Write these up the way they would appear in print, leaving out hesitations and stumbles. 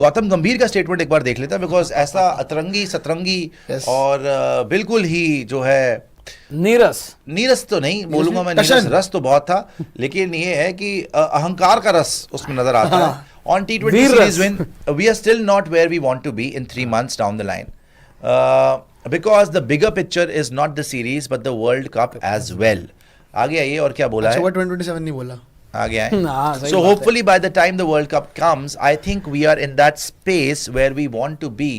गौतम गंभीर का स्टेटमेंट एक बार देख लेता, बिकॉज ऐसा अतरंगी सतरंगी और बिल्कुल ही जो है नीरस तो नहीं बोलूंगा मैं, नीरस रस तो बहुत था, लेकिन ये है कि अहंकार का रस उसमें नजर आता है. On T20 series win, we are still not where we want to be in 3 months down the line, because the bigger picture is not the series but the World Cup as well. आगे आइए, और क्या बोला है? 2027 नहीं बोला, आगे आए. So hopefully by the time the World Cup comes, I think we are in that space where we want to be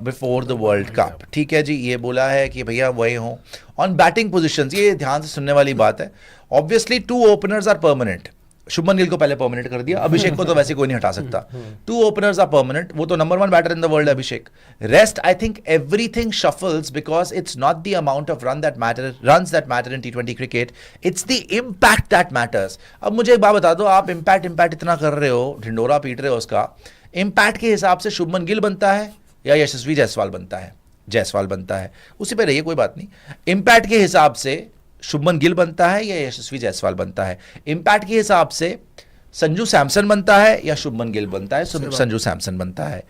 before the World Cup. ठीक है जी, ये बोला है कि भैया वही हो. On batting positions, ये ध्यान से सुनने वाली बात है. Obviously 2 openers are permanent. Shubman Gill को पहले परमानेंट कर दिया, अभिषेक को तो वैसे कोई नहीं हटा सकता. 2 ओपनर्स आर परमानेंट, वो तो number 1 batter in the world Abhishek. Rest I think everything shuffles because it's not the amount of run that matter, runs that matter in T20 cricket, it's the impact that matters. अब मुझे एक बात बता दो, आप impact इतना कर रहे हो, ढिंडोरा पीट रहे हो, उसका इम्पैक्ट के हिसाब से शुभमन गिल बनता है या यशस्वी जायसवाल बनता है? उसी पे रहिए, कोई बात नहीं. इम्पैक्ट के हिसाब से शुभमन गिल बनता है या यशस्वी जायसवाल बनता है? इम्पैक्ट के हिसाब से संजू सैमसन बनता है या शुभमन गिल बनता है? संजू सैमसन बनता है.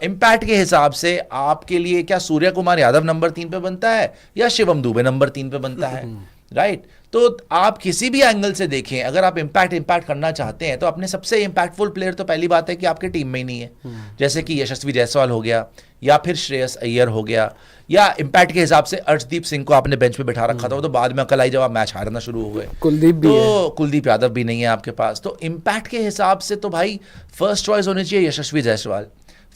इम्पैक्ट के हिसाब से आपके लिए क्या सूर्य कुमार यादव नंबर 3 पे बनता है या शिवम दुबे नंबर 3 पे बनता है? राइट. तो आप किसी भी एंगल से देखें, अगर आप इम्पैक्ट करना चाहते हैं तो अपने सबसे इम्पैक्टफुल प्लेयर तो पहली बात है कि आपके टीम में ही नहीं है. जैसे कि यशस्वी जायसवाल हो गया, या फिर श्रेयस अय्यर हो गया, या इम्पैक्ट के हिसाब से अर्शदीप सिंह को आपने बेंच पे बैठा रखा था, वो तो बाद में अकल आई जब आप मैच हारना शुरू हो गए. कुलदीप यादव भी नहीं है आपके पास. तो इम्पैक्ट के हिसाब से तो भाई फर्स्ट चॉइस होनी चाहिए यशस्वी जायसवाल,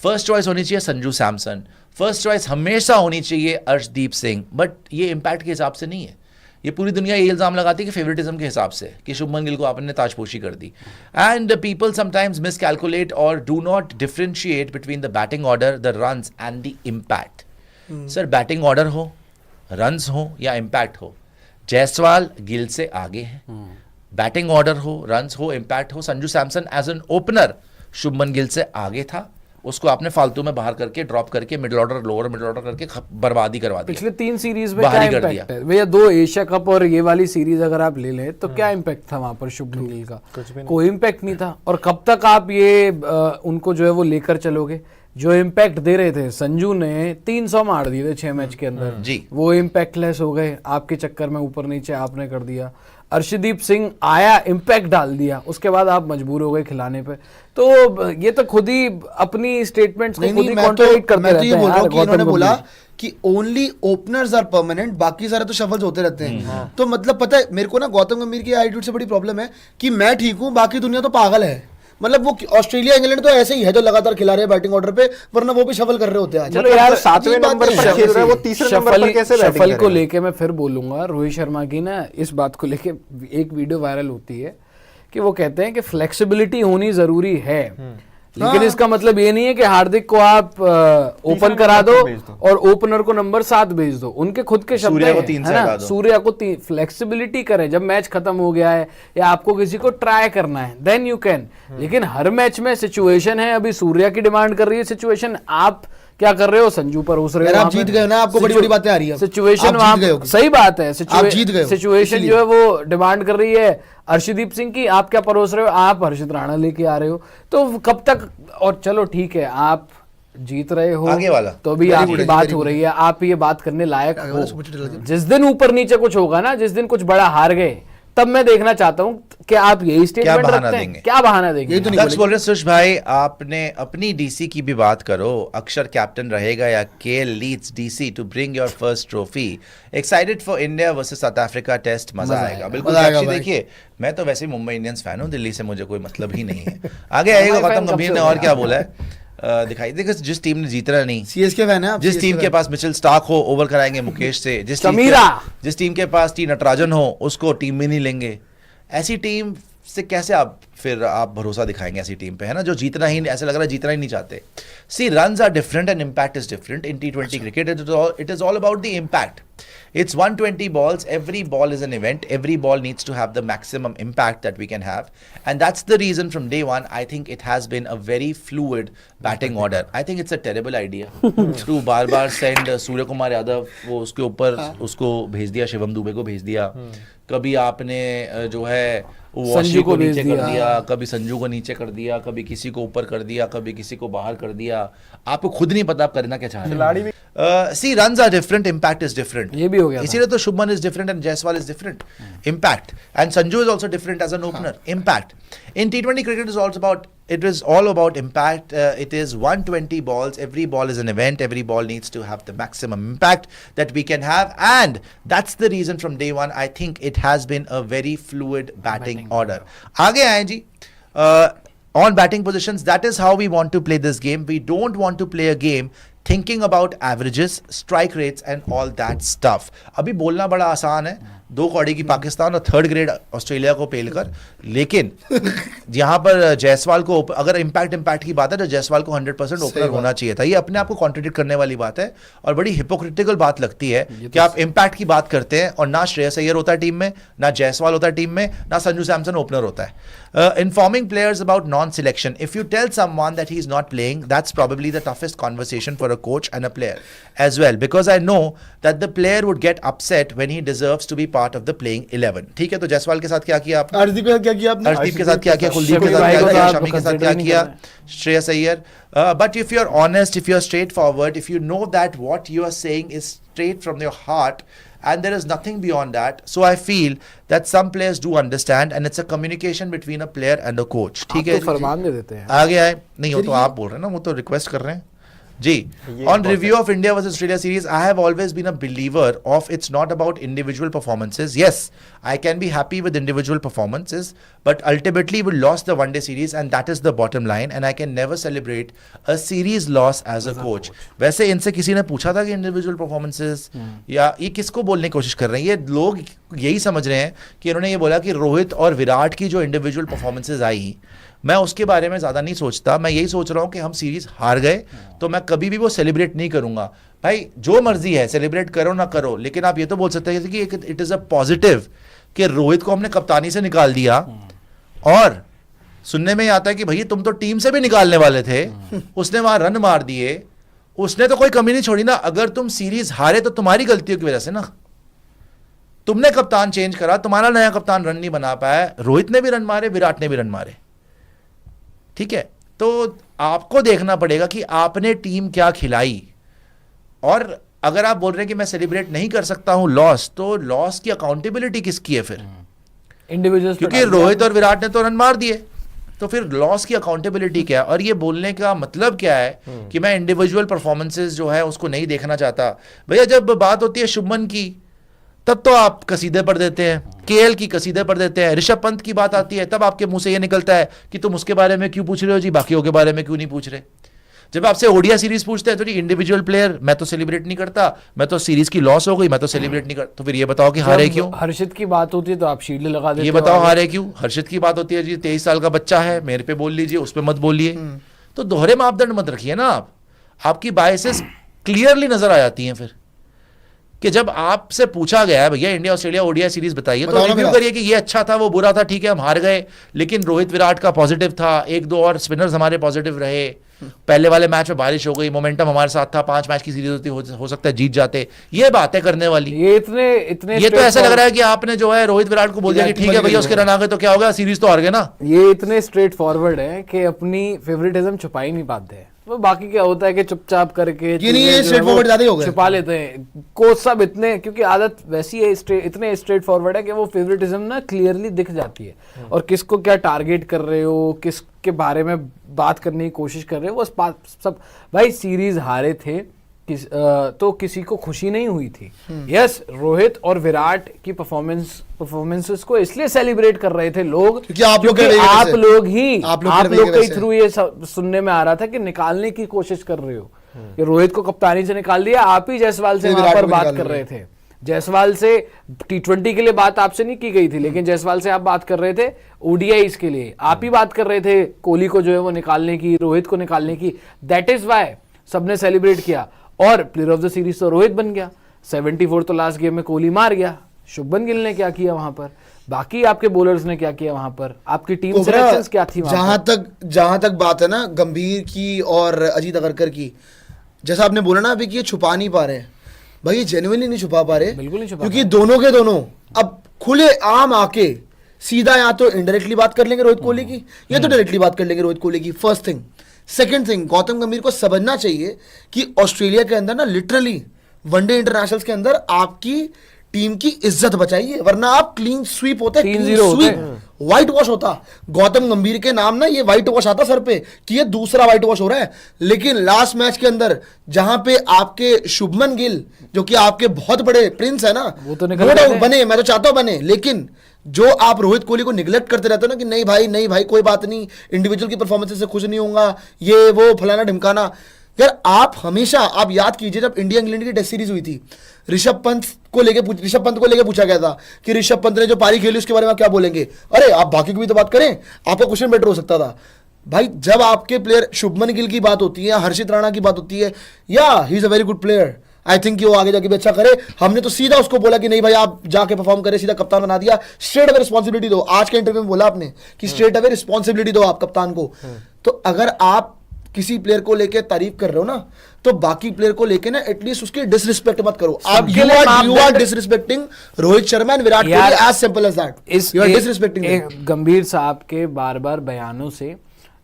फर्स्ट चॉइस होनी चाहिए संजू सैमसन, फर्स्ट चॉइस हमेशा होनी चाहिए अर्शदीप सिंह. बट ये इम्पैक्ट के हिसाब से नहीं है. ये पूरी दुनिया ये इल्जाम लगाती है कि फेवरेटिज्म के हिसाब से, कि शुभमन गिल को आपने ताजपोशी कर दी. एंड पीपल समटाइम्स मिसकैलकुलेट और do not differentiate between the batting order, the runs and the impact. Sir batting order हो, रन्स हो या इम्पैक्ट हो, जायसवाल गिल से आगे है. बैटिंग ऑर्डर हो, रन्स हो, इम्पैक्ट हो, Sanju Samson as an opener Shubman Gill से आगे था. उसको आपने फालतू में बाहर करके ड्रॉप करके middle order lower middle order करके बर्बादी करवा दी. पिछले 3 सीरीज में क्या इम्पैक्ट है भैया? 2 एशिया कप और ये वाली सीरीज अगर आप ले लें तो क्या इम्पैक्ट था वहां पर शुभमन गिल का? कोई इम्पैक्ट नहीं था. और कब तक आप ये उनको जो है वो लेकर चलोगे? जो इम्पैक्ट दे रहे थे, संजू ने 300 मार दिए थे 6 मैच के अंदर जी, वो इम्पैक्टलेस हो गए आपके चक्कर में, ऊपर नीचे आपने कर दिया. अर्शदीप सिंह आया, इम्पैक्ट डाल दिया, उसके बाद आप मजबूर हो गए खिलाने पे. तो ये तो खुद ही अपनी स्टेटमेंट्स को खुद ही कॉन्ट्रडिक्ट करते रहते हैं. मैं इन्होंने बोला कि ओनली ओपनर्स आर परमानेंट, बाकी सारे तो शफल्स होते रहते हैं. तो मतलब पता है मेरे को ना, गौतम गंभीर की एटीट्यूड से बड़ी प्रॉब्लम है कि मैं ठीक हूँ, बाकी दुनिया तो पागल है. मतलब वो ऑस्ट्रेलिया इंग्लैंड तो ऐसे ही है जो लगातार खिला रहे हैं बैटिंग ऑर्डर पे, वरना वो भी शफल कर रहे होते हैं. चलो यार, 7वें नंबर पर खेल रहा है, वो 3रे नंबर पर कैसे बैटिंग करेगा? शफल को लेके मैं फिर बोलूंगा, रोहित शर्मा की ना इस बात को लेके एक वीडियो वायरल होती है कि वो कहते हैं कि फ्लेक्सिबिलिटी होनी जरूरी है, लेकिन इसका मतलब ये नहीं है कि हार्दिक को आप ओपन करा दो और ओपनर को नंबर 7 भेज दो. उनके खुद के शब्द है ना, सूर्या को फ्लेक्सिबिलिटी करें. जब मैच खत्म हो गया है या आपको किसी को ट्राई करना है देन यू कैन. लेकिन हर मैच में सिचुएशन है, अभी सूर्या की डिमांड कर रही है सिचुएशन, आप क्या कर रहे हो? संजू पर उस रहे हो. आप जीत गए ना, आपको बड़ी बड़ी बातें आ रही है. सिचुएशन वहां सही बात है, सिचुएशन जो है वो डिमांड कर रही है अर्शदीप सिंह की. आप क्या परोस रहे हो? आप हर्षित राणा लेके आ रहे हो. तो कब तक? और चलो ठीक है, आप जीत रहे हो आगे वाला तो भी आपकी बात हो रही है, आप ये बात करने लायक हो. जिस दिन ऊपर नीचे कुछ होगा ना, जिस दिन कुछ बड़ा हार गए, तब मैं देखना चाहता हूं कि आप यही स्टेटमेंट रखते हैं. क्या बहाना देंगे? बोल रहे सुश भाई, आपने अपनी डीसी की भी बात करो. अक्षर कैप्टन रहेगा या KL leads DC to bring your first trophy? Excited for India versus South Africa test? मजा आएगा. बिल्कुल. देखिए, मैं तो वैसे मुंबई इंडियंस फैन हूं, दिल्ली से मुझे कोई मतलब ही नहीं है. आगे आएगा गौतम गंभीर ने और क्या बोला है दिखाई. देखो, जिस टीम ने जीतना नहीं, सीएसके फैन है, जिस टीम के पास मिचेल स्टार्क हो ओवर कराएंगे मुकेश से, जिस टीम के पास टी नटराजन हो उसको टीम में नहीं लेंगे. ऐसी टीम से कैसे आप भरोसा दिखाएंगे ऐसी टीम पे, है ना, जो जीतना ही ऐसा लग रहा है जीतना ही नहीं चाहते. See, runs are different and impact is different in T20 cricket. It is all about the impact. It's 120 balls. Every ball is an event. Every ball needs to have the maximum impact that we can have. And that's the reason from day one, I think it has been a very fluid batting order. I think it's a terrible idea to बार-बार send Surya Kumar Yadav, वो उसके ऊपर उसको भेज दिया, शिवम दुबे को भेज दिया. कभी आपने जो है संजू को नीचे कर दिया, दिया, कभी संजू को नीचे कर दिया, कभी किसी को ऊपर कर दिया, कभी किसी को बाहर कर दिया, आपको खुद नहीं पता आप करना क्या चाह रहे हैं। See runs are different, impact is different, ये भी हो गया, इसीलिए तो Shubman is different and Jaiswal is different, impact, and Sanju is also different as an opener, impact. In T20 cricket is also about, it is all about impact. It is 120 balls. Every ball is an event. Every ball needs to have the maximum impact that we can have. And that's the reason from day one, I think it has been a very fluid batting order. Aage aaye ji. On batting positions, that is how we want to play this game. We don't want to play a game thinking about averages, strike rates and all that stuff. अभी बोलना बड़ा आसान है, 2 कौड़ी की पाकिस्तान और 3rd grade Australia को पेल कर, लेकिन यहाँ पर जायसवाल को, अगर इम्पैक्ट की बात है तो जायसवाल को 100% ओपनर होना चाहिए था। ये अपने आप को कॉन्ट्रडिक्ट करने वाली बात है और बड़ी हिपोक्रिटिकल बात लगती है कि आप इम्पैक्ट की बात करते हैं और ना श्रेयस अय्यर होता है टीम में, ना जायसवाल होता है टीम में, ना संजू सैमसन ओपनर होता है। Informing players about non-selection. If you tell someone that he's not playing, that's probably the toughest conversation for a coach and a player as well, because I know that the player would get upset when he deserves to be part of the playing 11. ठीक है, तो जायसवाल के साथ क्या किया आपने? अर्शदीप के साथ क्या किया आपने? अर्शदीप के साथ क्या किया? कुलदीप के साथ क्या किया? शमी के साथ क्या किया? Shreyas Iyer. But if you're honest, if you're straightforward, if you know that what you are saying is straight from your heart, and there is nothing beyond that, so I feel that some players do understand, and it's a communication between a player and a coach. ठीक है, फरमान दे देते हैं आगे आए नहीं हो तो आप बोल रहे हैं ना, वो तो रिक्वेस्ट कर रहे हैं जी। On review of India versus Australia series, I have always been a believer of it's not about individual performances. Yes, I can be happy with individual performances, but ultimately we lost the one day series and that is the bottom line, and I can never celebrate a series loss as a coach. वैसे इनसे किसी ने पूछा था कि individual performances, या ये किसको बोलने की कोशिश कर रहे हैं? ये लोग यही समझ रहे हैं कि इन्होंने ये बोला कि रोहित और विराट की जो इंडिविजुअल परफॉर्मेंसेज आई, मैं उसके बारे में ज़्यादा नहीं सोचता. मैं यही सोच रहा हूँ कि हम सीरीज हार गए तो मैं कभी भी वो सेलिब्रेट नहीं करूँगा. भाई जो मर्जी है, सेलिब्रेट करो ना करो, लेकिन आप ये तो बोल सकते हैं कि इट इज़ अ पॉजिटिव कि रोहित को हमने कप्तानी से निकाल दिया. और सुनने में आता है कि भैया तुम तो टीम से भी निकालने वाले थे, उसने वहाँ रन मार दिए, उसने तो कोई कमी नहीं छोड़ी ना. अगर तुम सीरीज हारे तो तुम्हारी गलतियों की वजह से ना, तुमने कप्तान चेंज करा, तुम्हारा नया कप्तान रन नहीं बना पाया. रोहित ने भी रन मारे, विराट ने भी रन मारे. ठीक है, तो आपको देखना पड़ेगा कि आपने टीम क्या खिलाई. और अगर आप बोल रहे हैं कि मैं सेलिब्रेट नहीं कर सकता हूं लॉस, तो लॉस की अकाउंटेबिलिटी किसकी है फिर? इंडिविजुअल्स, क्योंकि रोहित और विराट ने तो रन मार दिए, तो फिर लॉस की अकाउंटेबिलिटी क्या है? और ये बोलने का मतलब क्या है कि मैं इंडिविजुअल परफॉर्मेंसेस जो है उसको नहीं देखना चाहता. भैया जब बात होती है शुभमन की, तब तो आप कसीदे पढ़ देते हैं, केएल की कसीदे पढ़ देते हैं. ऋषभ पंत की बात आती है तब आपके मुंह से ये निकलता है कि तुम उसके बारे में क्यों पूछ रहे हो जी, बाकियों के बारे में क्यों नहीं पूछ रहे. जब आपसे ओडिया सीरीज पूछते हैं तो जी इंडिविजुअल प्लेयर मैं तो सेलिब्रेट नहीं करता, मैं तो सीरीज की लॉस हो गई मैं तो सेलिब्रेट नहीं करता. तो फिर ये बताओ कि हारे क्यों? हर्षित की बात होती है तो आप शील्ड लगा देते. ये बताओ हारे क्यों? हर्षित की बात होती है जी 23 साल का बच्चा है, मेरे पे बोल लीजिए, उस पर मत बोलिए. तो दोहरे मापदंड मत रखिए ना. आपकी बायसेस क्लियरली नजर आ जाती हैं फिर कि जब आपसे पूछा गया है भैया इंडिया ऑस्ट्रेलिया ओडीआई सीरीज बताइए, तो रिव्यू करिए कि ये अच्छा था वो बुरा था. ठीक है, हम हार गए, लेकिन रोहित विराट का पॉजिटिव था, 1-2 और स्पिनर्स हमारे पॉजिटिव रहे. पहले वाले मैच में बारिश हो गई, मोमेंटम हमारे साथ था, 5 मैच की सीरीज होती, हो सकता है जीत जाते. ये बातें करने वाली, ये इतने ये तो ऐसा लग रहा है कि आपने जो है रोहित विराट को बोल दिया कि ठीक है भैया उसके रन आ गए तो क्या होगा, सीरीज तो हार गए ना. ये इतने स्ट्रेट फॉरवर्ड है कि अपनी फेवरेटिज्म छुपा ही नहीं पाते हैं. वो बाकी क्या होता है कि चुपचाप करके ये स्ट्रेट फॉरवर्ड ज्यादा ही हो गए, छुपा लेते हैं. कोच सब इतने, क्योंकि आदत वैसी है, इतने स्ट्रेट फॉरवर्ड है कि वो फेवरेटिज्म ना क्लियरली दिख जाती है. और किसको क्या टारगेट कर रहे हो, किसके बारे में बात करने की कोशिश कर रहे हो, वो सब. भाई सीरीज हारे थे तो किसी को खुशी नहीं हुई थी. यस, रोहित और विराट की परफॉर्मेंसेस को इसलिए सेलिब्रेट कर रहे थे लोग क्योंकि आप लोग के थ्रू ये सुनने में आ रहा था कि निकालने की कोशिश कर रहे हो, कि रोहित को कप्तानी से निकाल दिया. आप ही जायसवाल से वहां पर बात कर रहे थे. जायसवाल से T20 के लिए बात आपसे नहीं की गई थी, लेकिन जायसवाल से आप बात कर रहे थे ओडीआईज के लिए. आप ही बात कर रहे थे कोहली को जो है वो निकालने की, रोहित को निकालने की. दैट इज वाई सबने सेलिब्रेट किया. और प्लेयर ऑफ द सीरीज तो रोहित बन गया. 74 तो लास्ट गेम में कोहली मार गया. शुभमन गिल ने क्या किया वहां पर, बाकी आपके बॉलर्स ने क्या किया वहां पर, आपकी टीम सिलेक्शंस क्या थी वहां पर. जहां तक बात है ना गंभीर की और अजीत अगरकर की, जैसा आपने बोला ना अभी कि ये छुपा नहीं पा रहे हैं. भाई ये जेन्युइनली नहीं छुपा पा रहे, बिल्कुल नहीं छुपा, क्योंकि दोनों के दोनों अब खुले आम आके सीधा या तो इनडायरेक्टली बात कर लेंगे रोहित कोहली की, या तो डायरेक्टली बात कर लेंगे रोहित कोहली की, first thing. Second thing, Gautam गंभीर को समझना चाहिए कि ऑस्ट्रेलिया के अंदर ना लिटरली वनडे इंटरनेशनल्स के अंदर आपकी टीम की इज्जत बचाइए, वरना आप क्लीन स्वीप होते, 3-0 होते। व्हाइट वॉश होता। गौतम गंभीर के नाम ना ये व्हाइट वॉश आता सर पे कि ये दूसरा व्हाइट वॉश हो रहा है। लेकिन लास्ट मैच के अंदर जहां पे आपके शुभमन गिल जो कि आपके बहुत बड़े प्रिंस है ना, वो तो निकल गए थे। बने, मैं तो चाहता हूं बने, लेकिन जो आप रोहित कोहली को निगलेक्ट करते रहते हो ना कि नहीं भाई कोई बात नहीं, इंडिविजुअल की परफॉर्मेंस से खुश नहीं होऊंगा, ये वो फलाना ढिमकाना। यार आप हमेशा, आप याद कीजिए जब इंडिया इंग्लैंड की टेस्ट सीरीज हुई थी, ऋषभ पंत को लेके पूछा गया था कि ऋषभ पंत ने जो पारी खेली उसके बारे में आप क्या बोलेंगे। अरे आप बाकी की भी तो बात करें, आपका क्वेश्चन बेटर हो सकता था। भाई जब आपके प्लेयर शुभमन गिल की बात होती है, हर्षित राणा की बात होती है, या he is a very good player, I think वो आगे जाके भी अच्छा करे, हमने तो सीधा उसको बोला कि नहीं भाई आप जाके परफॉर्म करें, सीधा कप्तान बना दिया। स्ट्रेट अवे रिस्पॉन्सिबिलिटी दो, आज के इंटरव्यू में बोला आपने कि स्ट्रेट अवे रिस्पॉन्सिबिलिटी दो आप कप्तान को। तो अगर आप किसी प्लेयर को लेके तारीफ कर रहे हो ना, तो बाकी प्लेयर को लेके ना एटलीस्ट उसकी डिसरिस्पेक्ट मत करो। आप you are disrespecting Rohit Sharma and Virat Kohli, as simple as that. You are disrespecting. Gambhir साहब के बार बार बयानों से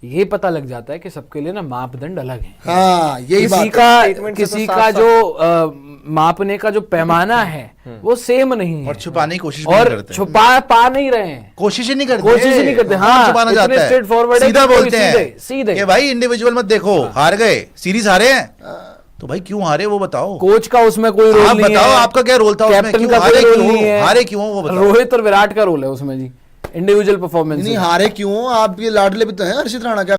ये पता लग जाता है कि सबके लिए ना मापदंड अलग है। हाँ, यही किसी का जो मापने का जो पैमाना है वो सेम नहीं है, और छुपाने की कोशिश और नहीं करते, पा नहीं रहे हैं, कोशिश ही नहीं करते, हाँ, छुपाना चाहते हैं, स्ट्रेट फॉरवर्ड, सीधा बोलते हैं सीधे कि भाई इंडिविजुअल मत देखो, हार गए, सीरीज हारे हैं, तो भाई क्यों हारे वो बताओ। कोच का उसमें कोई रोल नहीं है, बताओ आपका क्या रोल था उसमें, कैप्टन क्यों का हारे, कोई रोल नहीं है, हारे क्यों वो बताओ। रोहित और विराट का रोल है उसमें जी, इंडिविजुअल परफॉर्मेंस। नहीं हारे क्यों, आप ये लाडले भी तो हैं हर्षित राणा, क्या